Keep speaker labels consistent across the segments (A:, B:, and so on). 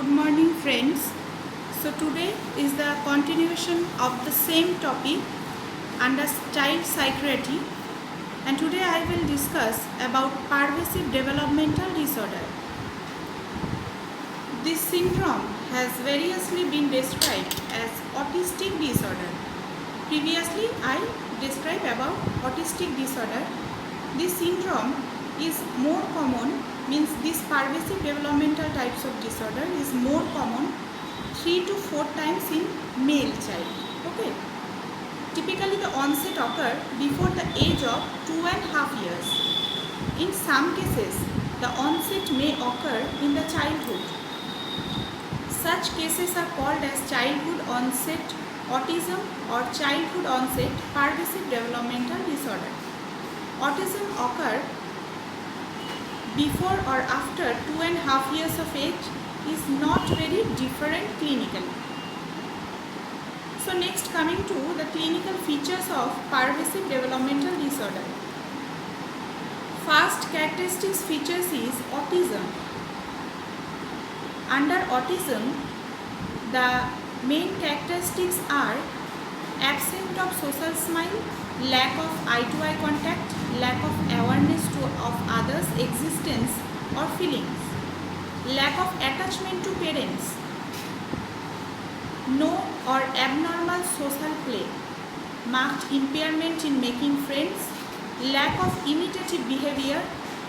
A: Good morning, friends. So today is the continuation of the same topic under child psychiatry, and today I will discuss about pervasive developmental disorder. This syndrome has variously been described as autistic disorder. Previously I described about autistic disorder. This syndrome is more common, means this pervasive developmental types of disorder is more common 3 to 4 times in male child. Okay. Typically the onset occur before the age of 2.5 years. In some cases, the onset may occur in the childhood. Such cases are called as childhood onset autism or childhood onset pervasive developmental disorder. Autism occurs before or after 2.5 years of age is not very different clinically. So next, coming to the clinical features of pervasive developmental disorder. First characteristics features is autism. Under autism, the main characteristics are absence of social smile, lack of eye-to-eye contact, lack of awareness of others' existence or feelings, lack of attachment to parents, no or abnormal social play, marked impairment in making friends, lack of imitative behavior,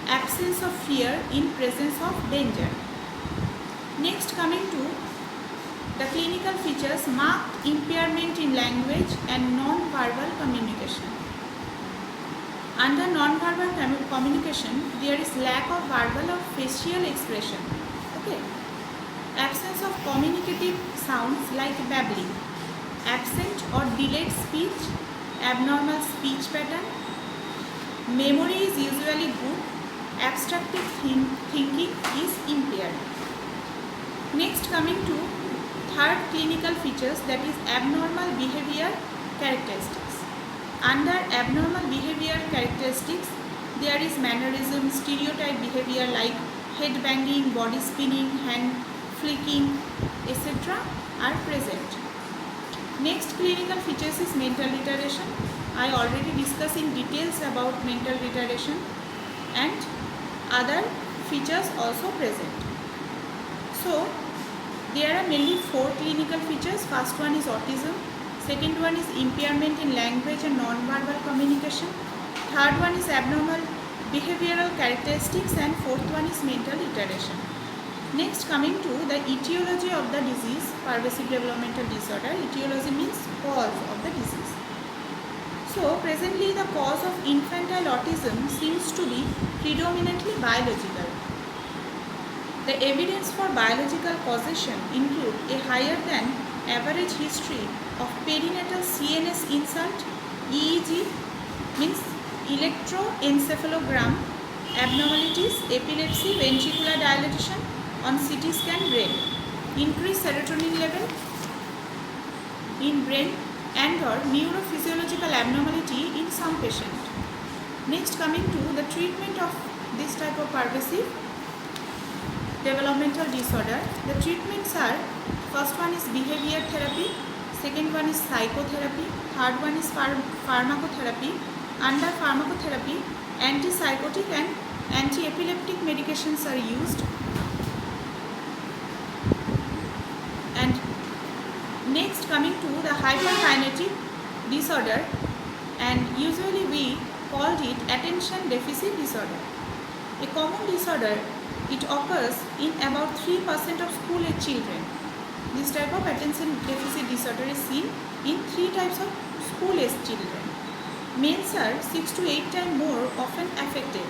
A: absence of fear in presence of danger. Next, coming to the clinical features, marked impairment in language and non-verbal communication. Under non-verbal communication, there is lack of verbal or facial expression. Okay. Absence of communicative sounds like babbling. Absent or delayed speech, abnormal speech pattern. Memory is usually good. Abstractive thinking is impaired. Next, coming to third clinical features, that is abnormal behavior characteristics. Under abnormal behavior characteristics, there is mannerism, stereotype behavior like head banging, body spinning, hand flicking, etc. are present. Next clinical features is mental retardation. I already discussed in details about mental retardation, and other features also present. So there are mainly 4 clinical features. First one is autism, second one is impairment in language and non-verbal communication, third one is abnormal behavioral characteristics, and fourth one is mental retardation. Next, coming to the etiology of the disease, pervasive developmental disorder. Etiology means cause of the disease. So presently the cause of infantile autism seems to be predominantly biological. The evidence for biological causation include a higher than average history of perinatal CNS insult, EEG means electroencephalogram abnormalities, epilepsy, ventricular dilatation on CT scan brain, increased serotonin level in brain, and or neurophysiological abnormality in some patients. Next, coming to the treatment of this type of pervasive developmental disorder. The treatments are, first one is behavior therapy, second one is psychotherapy, third one is pharmacotherapy. Under pharmacotherapy, antipsychotic and anti-epileptic medications are used. And next, coming to the hyperkinetic disorder, and usually we called it attention deficit disorder. A common disorder, it occurs in about 3% of school-age children. This type of attention deficit disorder is seen in 3 types of school-age children. Males are 6 to 8 times more often affected.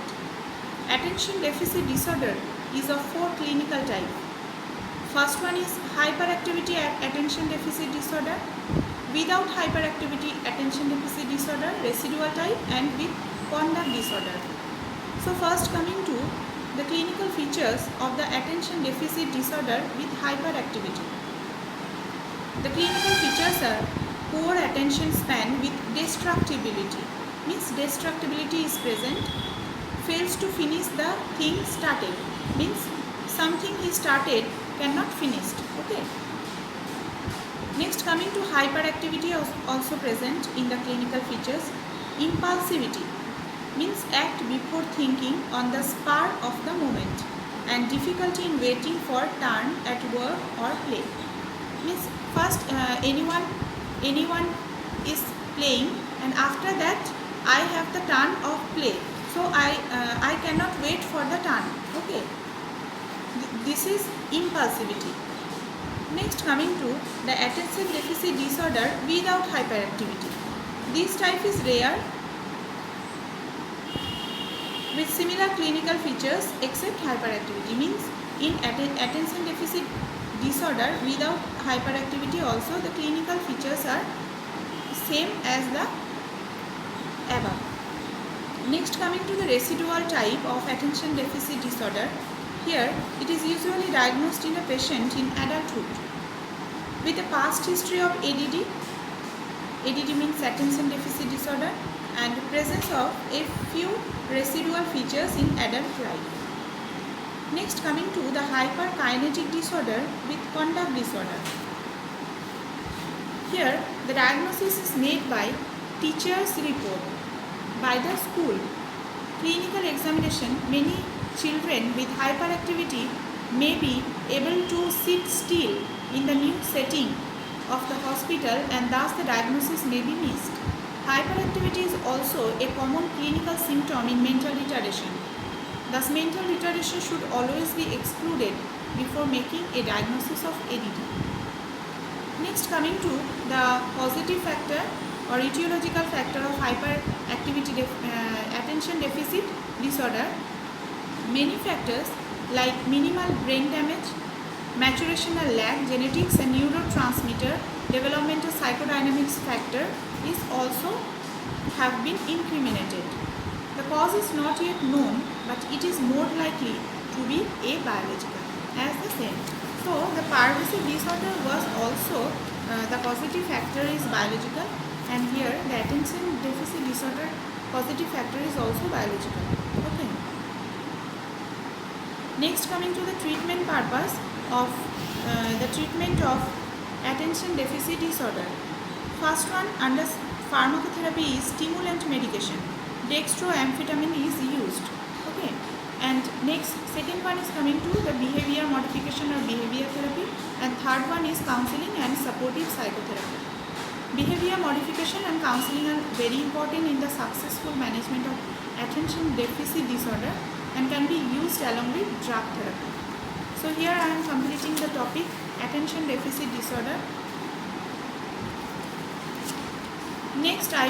A: Attention deficit disorder is of 4 clinical types. First one is hyperactivity attention deficit disorder, without hyperactivity attention deficit disorder, residual type, and with conduct disorder. So first, coming to the clinical features of the attention deficit disorder with hyperactivity. The clinical features are poor attention span with destructibility, means destructibility is present, fails to finish the thing started, means something he started cannot finished. Okay. Next, coming to hyperactivity also present in the clinical features. Impulsivity means act before thinking on the spur of the moment, and difficulty in waiting for turn at work or play. Means first anyone is playing, and after that I have the turn of play, so I cannot wait for the turn. Okay, this is impulsivity. Next, coming to the attention deficit disorder without hyperactivity. This type is rare with similar clinical features except hyperactivity. Means in attention deficit disorder without hyperactivity also the clinical features are same as the above. Next, coming to the residual type of attention deficit disorder. Here it is usually diagnosed in a patient in adulthood with a past history of ADD. ADD means attention deficit disorder, and presence of a few residual features in adult life. Next, coming to the hyperkinetic disorder with conduct disorder. Here the diagnosis is made by teacher's report, by the school. Clinical examination. Many children with hyperactivity may be able to sit still in the new setting of the hospital, and thus the diagnosis may be missed. Hyperactivity is also a common clinical symptom in mental retardation. Thus, mental retardation should always be excluded before making a diagnosis of ADD. Next, coming to the positive factor or etiological factor of hyperactivity attention deficit disorder. Many factors like minimal brain damage, maturational lag, genetics and neurotransmitter, developmental psychodynamics factor is also have been incriminated. The cause is not yet known, but it is more likely to be a biological as the same. So the pervasive disorder was also the positive factor is biological, and here the attention deficit disorder positive factor is also biological. Okay. Next, coming to the treatment purpose of the treatment of attention deficit disorder. First one under pharmacotherapy is stimulant medication. Dextroamphetamine is used. Okay. And next, second one is coming to the behavior modification or behavior therapy, and third one is counseling and supportive psychotherapy. Behavior modification and counseling are very important in the successful management of attention deficit disorder and can be used along with drug therapy. So here I am completing the topic attention deficit disorder. Next, I